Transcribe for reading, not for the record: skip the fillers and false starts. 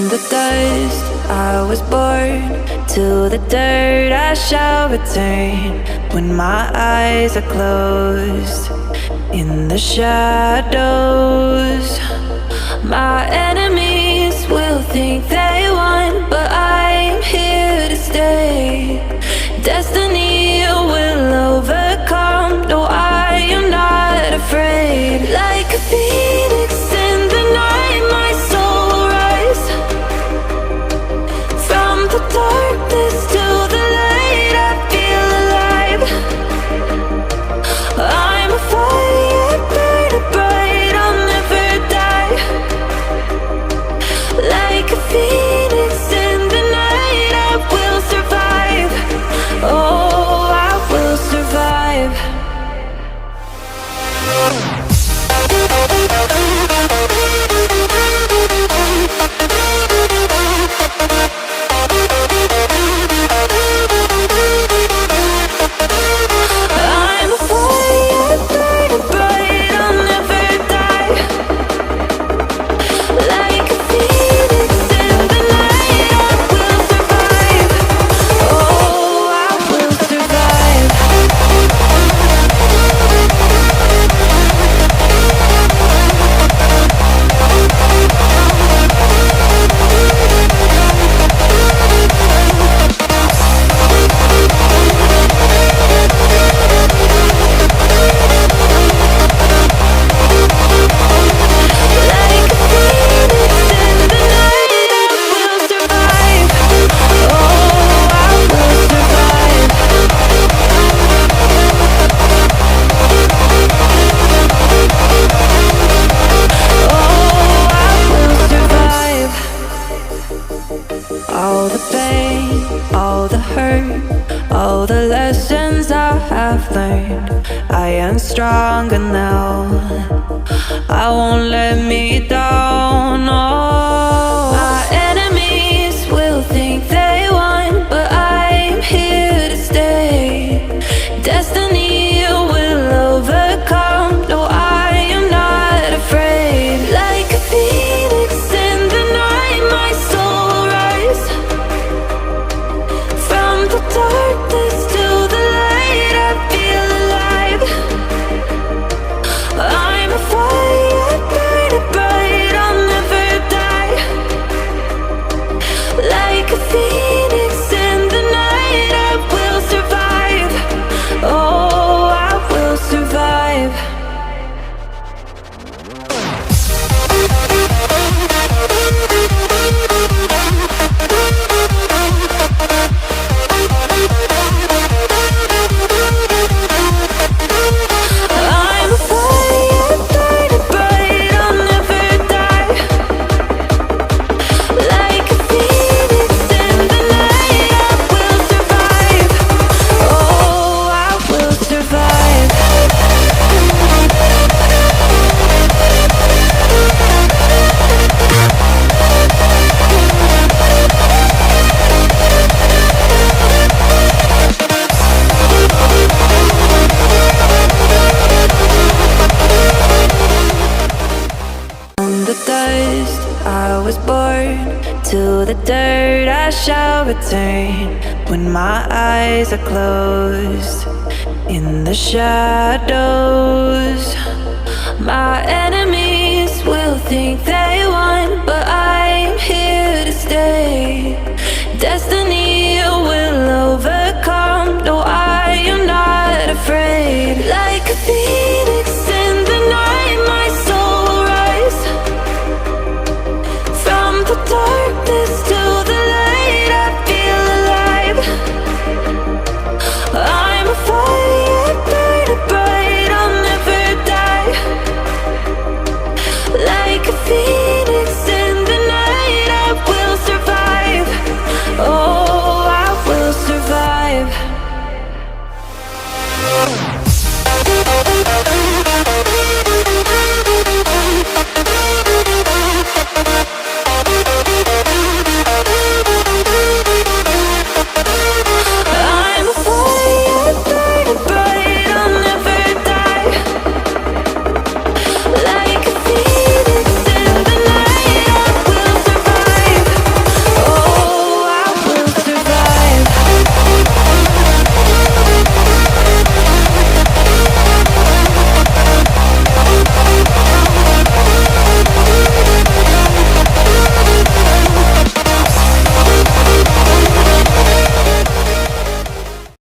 the dust I was born, to the dirt I shall return. When my eyes are closed, in the shadows, my enemies will think they won, but I'm here to stay. Destiny will overcome, no, I am not afraid. Like a phoenix in the night, my soul will rise. From the darkness to the light, I feel alive. I'm a fire burning bright, I'll never die. Like a phoenix in the night, I will survive. Oh, I will survive. I'm a fire burning bright, I'll never die. Like a phoenix in the night, I will survive. Oh, I will survive. Like a phoenix in the night, I will survive. Oh, I will survive. Oh, I will survive. All the pain, all the hurt, all the lessons I have learned, I am stronger now. I won't let me down. Oh, my enemies will think they won, but I'm here to stay. Destiny will overcome, no, I am not afraid. Like a phoenix in the night, my soul will rise. From the darkness to the light, I feel alive. I'm a fire burning bright, I'll never die. Like a phoenix in the night, I will survive. Oh, I will survive. I'm a fire burning bright, I'll never die. Like a phoenix in the night, I will survive. Oh, I will survive. From the dust I was born, to the dirt I shall return. When my eyes are closed, in the shadows, my enemies will think they won, but I'm here